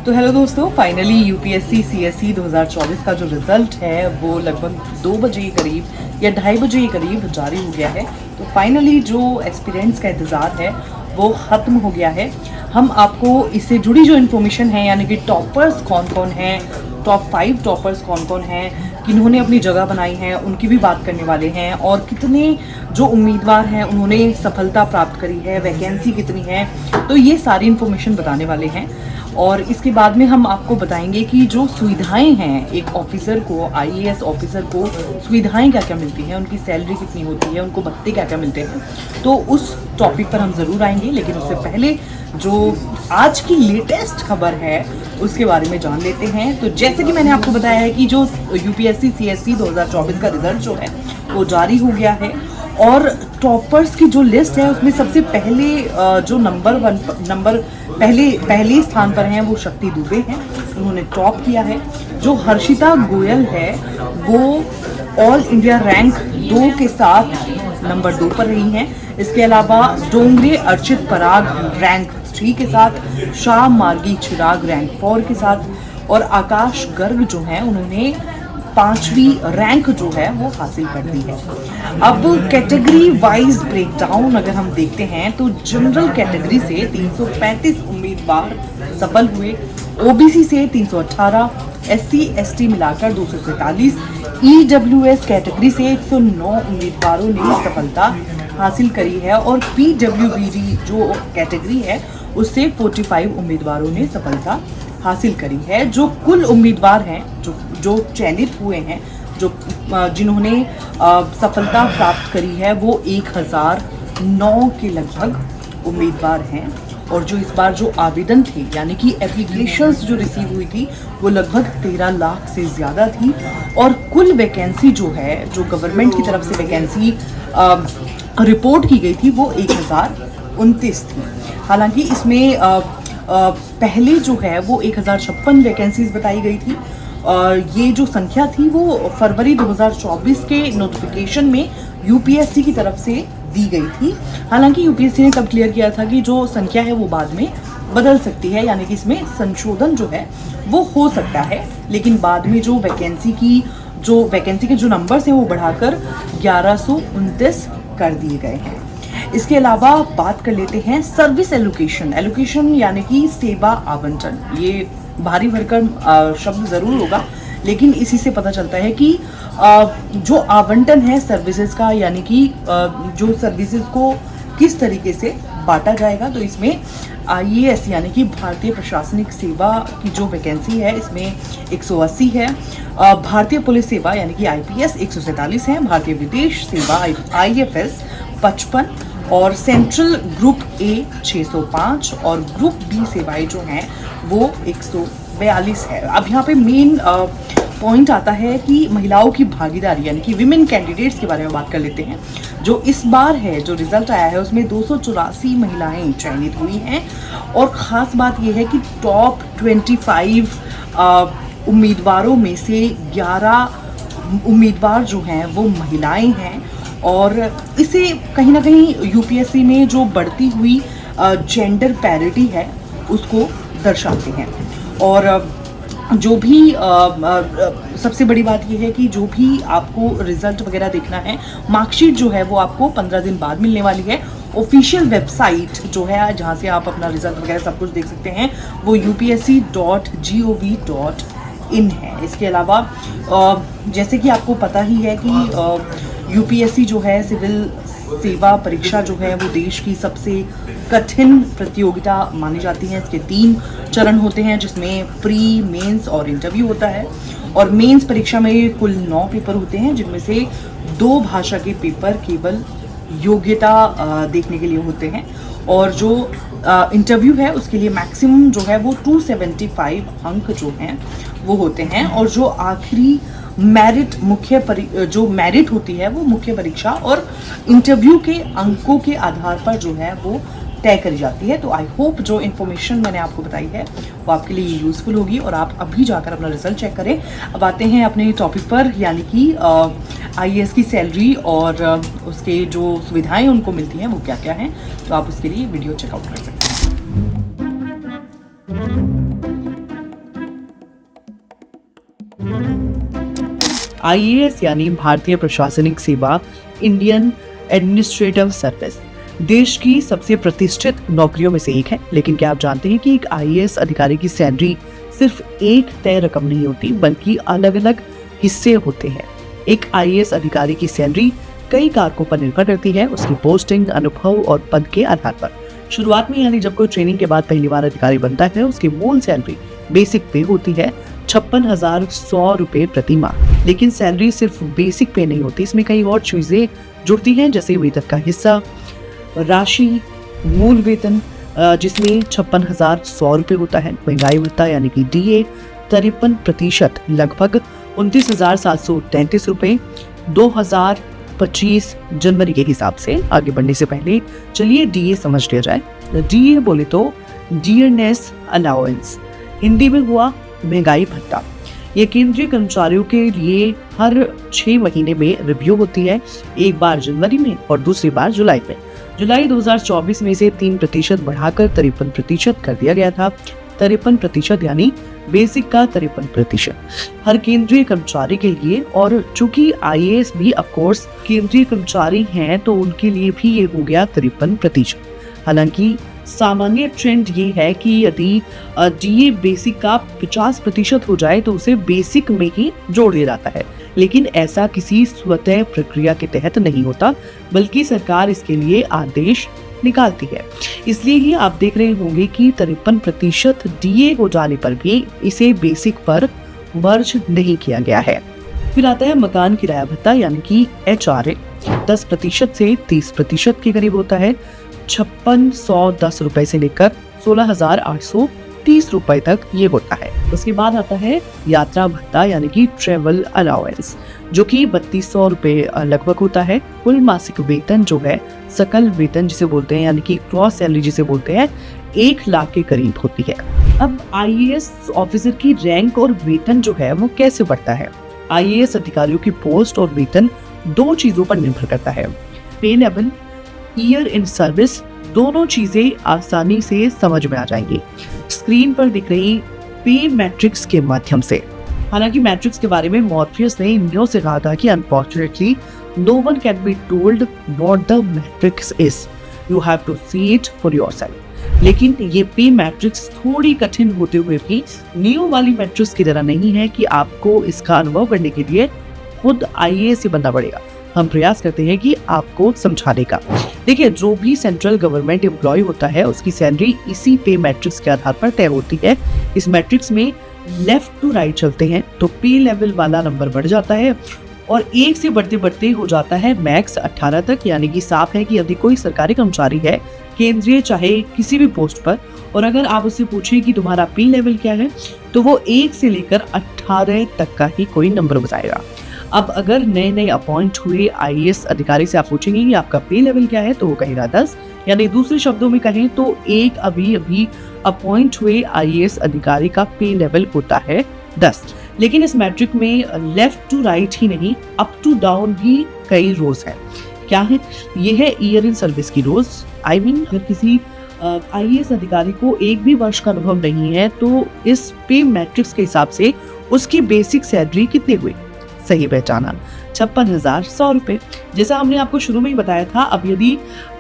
तो हेलो दोस्तों, finally UPSC CSE 2024 का जो रिज़ल्ट है वो लगभग 2 बजे के करीब या 2:30 बजे के करीब जारी हो गया है। तो फाइनली जो एस्पिरेंट्स का इंतज़ार है वो ख़त्म हो गया है। हम आपको इससे जुड़ी जो इन्फॉर्मेशन है, यानी कि टॉपर्स कौन कौन हैं, टॉप 5 टॉपर्स कौन कौन हैं, किन्होंने अपनी जगह बनाई है, उनकी भी बात करने वाले हैं। और कितने जो उम्मीदवार हैं उन्होंने सफलता प्राप्त करी है, वैकेंसी कितनी है, तो ये सारी इन्फॉर्मेशन बताने वाले हैं। और इसके बाद में हम आपको बताएंगे कि जो सुविधाएं हैं एक ऑफिसर को, आईएएस ऑफिसर को सुविधाएं क्या क्या मिलती हैं, उनकी सैलरी कितनी होती है, उनको भत्ते क्या क्या मिलते हैं, तो उस टॉपिक पर हम ज़रूर आएंगे। लेकिन उससे पहले जो आज की लेटेस्ट खबर है उसके बारे में जान लेते हैं। तो जैसे कि मैंने आपको बताया है कि जो यूपीएससी सीएसई 2024 का रिजल्ट जो है वो जारी हो गया है और टॉपर्स की जो लिस्ट है उसमें सबसे पहले जो पहले स्थान पर हैं वो शक्ति दुबे हैं, उन्होंने टॉप किया है। जो हर्षिता गोयल है वो ऑल इंडिया रैंक 2 के साथ नंबर 2 पर रही हैं। इसके अलावा डोंगरे अर्चित पराग रैंक 3 के साथ, शाह मार्गी चिराग रैंक 4 के साथ और आकाश गर्ग जो हैं उन्होंने 5वीं रैंक जो है वो हासिल कर दी है। अब कैटेगरी वाइज ब्रेकडाउन अगर हम देखते हैं तो जनरल कैटेगरी से 335 उम्मीदवार सफल हुए, ओबीसी से 318, एससी एसटी मिलाकर 247, ईडब्ल्यूएस कैटेगरी से 109 उम्मीदवारों ने सफलता हासिल करी है और पीडब्ल्यूबीडी जो कैटेगरी है उससे 45 उम्मीदवारों ने सफलता हासिल करी है। जो कुल उम्मीदवार हैं जो चयनित हुए हैं, जो जिन्होंने सफलता प्राप्त करी है वो 1009 के लगभग उम्मीदवार हैं। और जो इस बार जो आवेदन थे यानी कि एप्लीकेशंस जो रिसीव हुई थी वो लगभग 13 लाख से ज़्यादा थी। और कुल वैकेंसी जो है, जो गवर्नमेंट की तरफ से वैकेंसी रिपोर्ट की गई थी वो 1029 थी। हालांकि इसमें पहले जो है वो 1056 वैकेंसीज बताई गई थी। ये जो संख्या थी वो फरवरी 2024 के नोटिफिकेशन में यूपीएससी की तरफ से दी गई थी। हालांकि यूपीएससी ने तब क्लियर किया था कि जो संख्या है वो बाद में बदल सकती है, यानी कि इसमें संशोधन जो है वो हो सकता है। लेकिन बाद में जो वैकेंसी के जो नंबर्स हैं वो बढ़ाकर 1129 कर दिए गए हैं। इसके अलावा बात कर लेते हैं सर्विस एलोकेशन यानी कि सेवा आवंटन। ये भारी भरकम शब्द ज़रूर होगा, लेकिन इसी से पता चलता है कि जो आवंटन है सर्विसेज का, यानी कि जो सर्विसेज को किस तरीके से बांटा जाएगा। तो इसमें आईएएस यानी कि भारतीय प्रशासनिक सेवा की जो वैकेंसी है इसमें 180 है, भारतीय पुलिस सेवा यानी कि आईपीएस 147 है, भारतीय विदेश सेवा आईएफएस 55 और सेंट्रल ग्रुप ए 605 और ग्रुप बी सेवाएं जो हैं वो 142 है। अब यहाँ पे मेन पॉइंट आता है कि महिलाओं की भागीदारी यानी कि विमेन कैंडिडेट्स के बारे में बात कर लेते हैं। जो इस बार है जो रिजल्ट आया है उसमें 284 महिलाएं चयनित हुई हैं और ख़ास बात यह है कि टॉप 25 उम्मीदवारों में से 11 उम्मीदवार जो हैं वो महिलाएं हैं। और इसे कहीं ना कहीं यूपीएससी में जो बढ़ती हुई जेंडर पैरिटी है उसको दर्शाते हैं। और जो भी सबसे बड़ी बात यह है कि जो भी आपको रिजल्ट वगैरह देखना है, मार्कशीट जो है वो आपको 15 दिन बाद मिलने वाली है। ऑफिशियल वेबसाइट जो है जहाँ से आप अपना रिजल्ट वगैरह सब कुछ देख सकते हैं वो upsc.gov.in है। इसके अलावा जैसे कि आपको पता ही है कि यूपीएससी जो है सिविल सेवा परीक्षा जो है वो देश की सबसे कठिन प्रतियोगिता मानी जाती है। इसके 3 चरण होते हैं जिसमें प्री, मेंस और इंटरव्यू होता है। और मेंस परीक्षा में कुल 9 पेपर होते हैं जिनमें से 2 भाषा के पेपर केवल योग्यता देखने के लिए होते हैं। और जो इंटरव्यू है उसके लिए मैक्सिमम जो है वो 275 अंक जो हैं वो होते हैं। और जो आखिरी जो मेरिट होती है वो मुख्य परीक्षा और इंटरव्यू के अंकों के आधार पर जो है वो तय करी जाती है। तो आई होप जो इन्फॉर्मेशन मैंने आपको बताई है वो आपके लिए यूज़फुल होगी और आप अभी जाकर अपना रिजल्ट चेक करें। अब आते हैं अपने टॉपिक पर, यानी कि आईएएस की सैलरी और उसके जो सुविधाएं उनको मिलती हैं वो क्या क्या हैं। तो आप उसके लिए वीडियो चेकआउट कर सकते हैं। आईएएस यानी भारतीय प्रशासनिक सेवा, इंडियन एडमिनिस्ट्रेटिव सर्विस, देश की सबसे प्रतिष्ठित नौकरियों में से एक है। लेकिन क्या आप जानते हैं कि एक आईएएस अधिकारी की सैलरी सिर्फ एक तय रकम नहीं होती, बल्कि अलग अलग हिस्से होते हैं। एक आईएएस अधिकारी की सैलरी कई कारकों पर निर्भर करती है, उसकी पोस्टिंग, अनुभव और पद के आधार पर। शुरुआत में यानी जब कोई ट्रेनिंग के बाद पहली बार अधिकारी बनता है, उसकी मूल सैलरी बेसिक पे होती है 56,100 रुपए प्रति माह। लेकिन सैलरी सिर्फ बेसिक पे नहीं होती, इसमें कई और चीजें जुड़ती हैं, जैसे वेतन का हिस्सा, राशि, मूल वेतन जिसमें 56,100 रुपए होता है, महंगाई भत्ता यानी कि डीए 53% लगभग 29,733 रुपए 2025 जनवरी के हिसाब से। आगे बढ़ने से पहले चलिए डीए समझ लिया जाए। डीए बोले तो डियरनेस अलाउंस, हिंदी में हुआ महंगाई भत्ता। ये केंद्रीय कर्मचारियों के लिए हर 6 महीने में रिव्यू होती है, एक बार जनवरी में और दूसरी बार जुलाई में। जुलाई 2024 में से 3% बढ़ाकर 53% कर दिया गया था। 53% यानी बेसिक का 53% हर केंद्रीय कर्मचारी के लिए। और चूंकि आईएएस भी ऑफ कोर्स केंद्रीय कर्मचारी हैं, तो उनके लिए भी ये हो गया 53%। हालांकि सामान्य ट्रेंड ये है कि यदि डीए बेसिक का 50% हो जाए तो उसे बेसिक में ही जोड़ दिया जाता है। लेकिन ऐसा किसी स्वतः प्रक्रिया के तहत नहीं होता, बल्कि सरकार इसके लिए आदेश निकालती है। इसलिए ही आप देख रहे होंगे कि 53% डीए हो जाने पर भी इसे बेसिक पर मर्ज नहीं किया गया है। फिर आता है मकान किराया भत्ता यानी कि HRA, 10% से 30% के करीब होता है। 5610 रुपए से लेकर 16,830 रुपए तक ये होता है। उसके बाद आता है यात्रा भत्ता यानी कि ट्रेवल अलाउंस, जो कि 3200 रुपए लगभग होता है। कुल मासिक वेतन जो है, सकल वेतन जिसे बोलते हैं यानी कि क्रॉस सैलरी जिसे बोलते हैं, 1 लाख के करीब होती है। अब आईएएस ऑफिसर की रैंक और वेतन जो है वो कैसे बढ़ता है? आईएएस अधिकारियों की पोस्ट और वेतन 2 चीजों पर निर्भर करता है, पे लेवल, ईयर इन सर्विस। दोनों चीजें आसानी से समझ में आ जाएंगी स्क्रीन पर दिख रही पे मैट्रिक्स के माध्यम से। हालांकि मैट्रिक्स के बारे में मॉर्फियस ने इंडियो से कहा था कि unfortunately no one can be told what the matrix is, you have to see it for yourself. लेकिन ये पे मैट्रिक्स थोड़ी कठिन होते हुए भी नियो वाली मैट्रिक्स की तरह नहीं है कि आपको इसका अनुभव करने के लिए खुद आईएएस ही बनना पड़ेगा। हम प्रयास करते हैं कि आपको समझाने का। देखिए, जो भी सेंट्रल गवर्नमेंट एम्प्लॉय होता है उसकी सैलरी इसी पे मैट्रिक्स के आधार पर तय होती है। इस मैट्रिक्स में लेफ्ट टू राइट चलते हैं तो पे लेवल वाला नंबर बढ़ जाता है और 1 से बढ़ते बढ़ते हो जाता है मैक्स 18 तक। यानी कि साफ है कि यदि कोई सरकारी कर्मचारी है, केंद्रीय चाहे किसी भी पोस्ट पर, और अगर आप उससे पूछें कि तुम्हारा पे लेवल क्या है, तो वो 1 से लेकर 18 तक का ही कोई नंबर बताएगा। अब अगर नए नए अपॉइंट हुए आईएएस अधिकारी से आप पूछेंगे कि आपका पे लेवल क्या है, तो वो कहेगा 10। यानी दूसरे शब्दों में कहें तो एक अभी अपॉइंट हुए आईएएस अधिकारी का पे लेवल होता है 10। लेकिन इस मैट्रिक में लेफ्ट टू राइट ही नहीं, अप टू डाउन भी कई रोज हैं। क्या है ये? है ईयर इन सर्विस की रोज। आई मीन अगर किसी आईएएस अधिकारी को 1 भी वर्ष का अनुभव नहीं है, तो इस पे मैट्रिक्स के हिसाब से उसकी बेसिक सैलरी कितनी हुई? सही पहचाना, 56,100 रुपए। जैसा हमने आपको शुरू में ही बताया था। अब यदि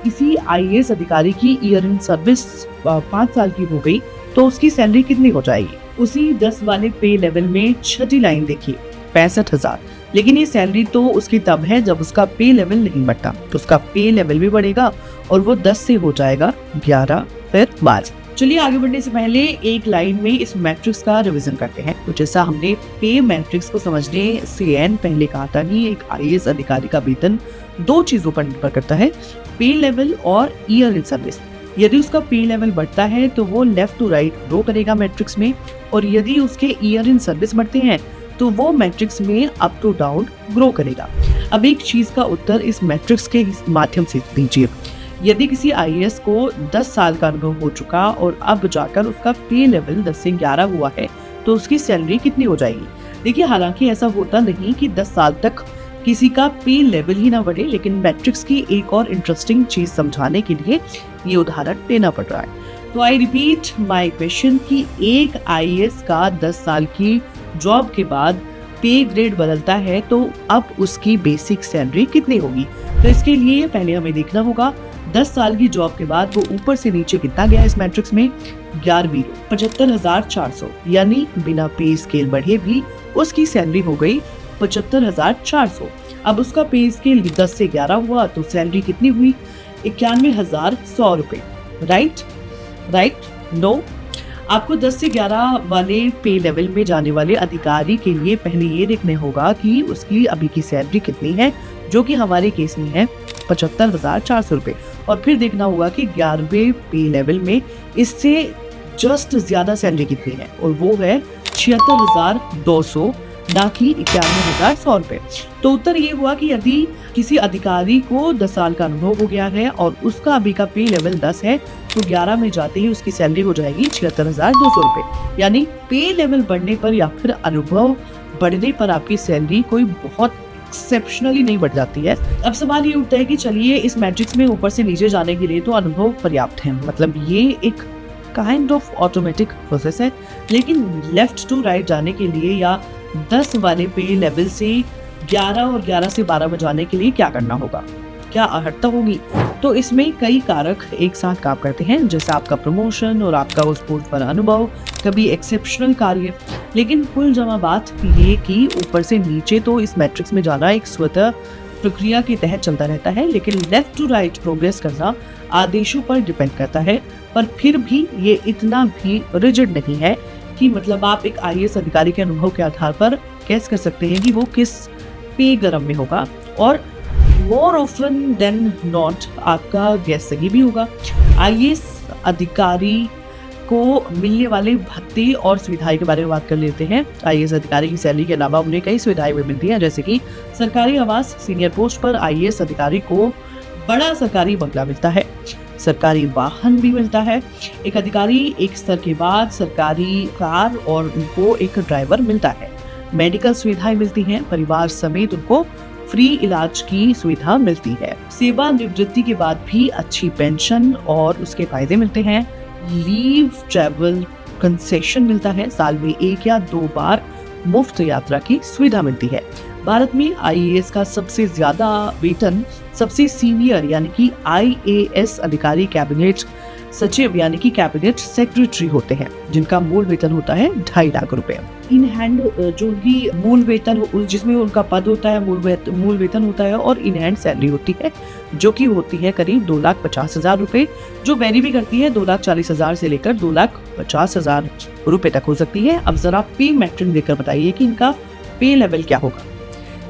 किसी आईएएस अधिकारी की ईयर इन सर्विस 5 साल की हो गई, तो उसकी सैलरी कितनी हो जाएगी? उसी 10 वाले पे लेवल में छठी लाइन देखिए, 65,000। लेकिन ये सैलरी तो उसकी तब है जब उसका पे लेवल नहीं बढ़ता, तो उसका पे लेवल भी बढ़ेगा और वो 10 से हो जाएगा 11, फिर 12। चलिए आगे बढ़ने से पहले एक लाइन में इस मैट्रिक्स का रिवीजन करते हैं। तो जैसा हमने पे मैट्रिक्स को समझने से पहले कहा था कि एक आईएएस अधिकारी का वेतन 2 चीजों पर निर्भर करता है, पे लेवल और ईयर इन सर्विस। यदि उसका पे लेवल बढ़ता है तो वो लेफ्ट टू राइट ग्रो करेगा मैट्रिक्स में, और यदि उसके ईयर इन सर्विस बढ़ते हैं तो वो मैट्रिक्स में अप टू डाउन ग्रो करेगा। अब एक चीज का उत्तर इस मैट्रिक्स के माध्यम से दीजिए। यदि किसी आईएएस को 10 साल का अनुभव हो चुका और अब जाकर उसका पे लेवल 10 से 11 हुआ है, तो उसकी सैलरी कितनी हो जाएगी? देखिए, हालांकि ऐसा होता नहीं कि 10 साल तक किसी का पे लेवल ही ना बढ़े, लेकिन मैट्रिक्स की एक और इंटरेस्टिंग चीज समझाने के लिए ये उदाहरण देना पड़ रहा है। तो आई रिपीट माय क्वेश्चन कि एक आईएएस का 10 साल की जॉब के बाद पे ग्रेड बदलता है तो अब उसकी बेसिक सैलरी कितनी होगी। तो इसके लिए पहले हमें देखना होगा 10 साल की जॉब के बाद वो ऊपर से नीचे कितना गया इस मैट्रिक्स में। 11वीं 75,400, यानी बिना पे स्केल बढ़े भी उसकी सैलरी हो गई 75,400। अब उसका पे स्केल 10 से 11 हुआ तो सैलरी कितनी हुई 91,100 रुपए। राइट नो, आपको 10 से 11 वाले पे लेवल में जाने वाले अधिकारी के लिए पहले ये देखने होगा कि उसकी अभी की सैलरी कितनी है, जो कि हमारे केस में है 75,400 रुपए। और फिर देखना होगा कि 11वें पे लेवल में इससे जस्ट ज्यादा सैलरी कितनी है, और वो है 76,200, ना कि 91,100 रुपए। तो उत्तर ये हुआ कि यदि किसी अधिकारी को 10 साल का अनुभव हो गया है और उसका अभी का पे लेवल 10 है तो 11 में जाते ही उसकी सैलरी हो जाएगी 76,200 रुपए। यानी पे लेवल बढ़ने पर या फिर अनुभव बढ़ने पर आपकी सैलरी कोई बहुत एक्सेप्शनली नहीं बढ़ जाती है। अब सवाल ये उठता है कि चलिए इस मैट्रिक्स में ऊपर से नीचे जाने के लिए तो अनुभव पर्याप्त है, मतलब ये एक काइंड ऑफ ऑटोमेटिक प्रोसेस है, लेकिन लेफ्ट टू राइट जाने के लिए या 10 वाले पे लेवल से 11 और 11 से 12 में जाने के लिए क्या करना होगा, क्या अहर्ता होगी। तो इसमें कई कारक एक साथ काम करते हैं, जैसे आपका प्रमोशन और आपका उस पोस्ट पर अनुभव, कभी एक्सेप्शनल कार्य। लेकिन कुल जमा बात ये कि ऊपर से नीचे तो इस मैट्रिक्स में जाना एक स्वतः प्रक्रिया के तहत चलता रहता है, लेकिन लेफ्ट टू राइट प्रोग्रेस करना आदेशों पर डिपेंड करता है। पर फिर भी ये इतना भी रिजिड नहीं है कि मतलब आप एक IAS अधिकारी के अनुभव के आधार पर कैस कर सकते हैं कि वो किस पे गरम में होगा, और मोर ऑफन देन नॉट आपका गैस सही भी होगा। IAS अधिकारी को मिलने वाले भत्ते और सुविधाएं के बारे में बात कर लेते हैं। IAS अधिकारी की सैलरी के अलावा उन्हें कई सुविधाएं भी मिलती हैं, जैसे कि सरकारी आवास, सीनियर पोस्ट पर IAS अधिकारी को बड़ा सरकारी बंगला मिलता है, सरकारी वाहन भी मिलता है, एक अधिकारी एक स्तर के बाद सरकारी कार और उनको एक ड्राइवर मिलता है, मेडिकल सुविधाएं मिलती हैं, परिवार समेत उनको फ्री इलाज की सुविधा मिलती है, सेवा निवृत्ति के बाद भी अच्छी पेंशन और उसके फायदे मिलते हैं, लीव ट्रैवल कंसेशन मिलता है, साल में 1 या 2 बार मुफ्त यात्रा की सुविधा मिलती है। भारत में IAS का सबसे ज्यादा वेतन सबसे सीनियर यानी कि IAS अधिकारी कैबिनेट सचिव यानी कि कैबिनेट सेक्रेटरी होते हैं, जिनका मूल वेतन होता है 2.5 लाख रुपए। इन हैंड जो भी मूल वेतन जिसमें उनका पद होता है, मूल वेतन होता है, और इन हैंड सैलरी होती है जो कि होती है करीब 2,50,000 रुपए, जो वेरी भी करती है 2,40,000 से लेकर 2,50,000 रुपए तक हो सकती है। अब जरा पे मैट्रिक देकर बताइए कि इनका पे लेवल क्या होगा।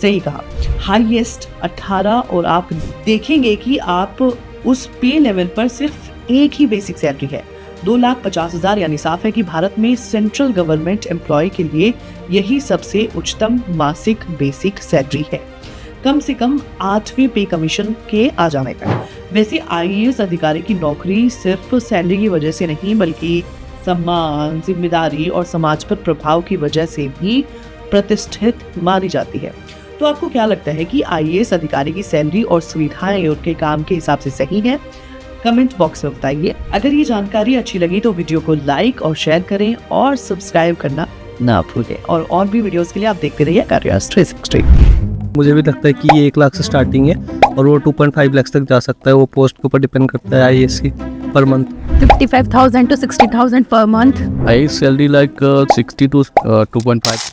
सही कहा, हाईएस्ट 18, और आप देखेंगे कि आप उस पे लेवल पर सिर्फ एक ही बेसिक सैलरी है 2,50,000, यानी साफ है कि भारत में सेंट्रल गवर्नमेंट एम्प्लॉय के लिए यही सबसे उच्चतम मासिक बेसिक सैलरी है, कम से कम 8वें पे कमीशन के आ जाने पर। वैसे IAS अधिकारी की नौकरी सिर्फ सैलरी की वजह से नहीं, बल्कि सम्मान, जिम्मेदारी और समाज पर प्रभाव की वजह से भी प्रतिष्ठित मानी जाती है। तो आपको क्या लगता है कि IAS अधिकारी की सैलरी और सुविधाएं उनके काम के हिसाब से सही है? कमेंट बॉक्स में बताइए। अगर ये जानकारी अच्छी लगी तो वीडियो को लाइक और शेयर करें और सब्सक्राइब करना ना भूलें, और भी वीडियोस के लिए आप देखते रहिए Careers 360। मुझे भी लगता है कि ये 1 लाख से स्टार्टिंग है और वो 2.5 लाख तक जा सकता है, वो पोस्ट के ऊपर डिपेंड करता है IAS की per month. 55,000 to 60,000 per month. I salary like 60 to 2.5.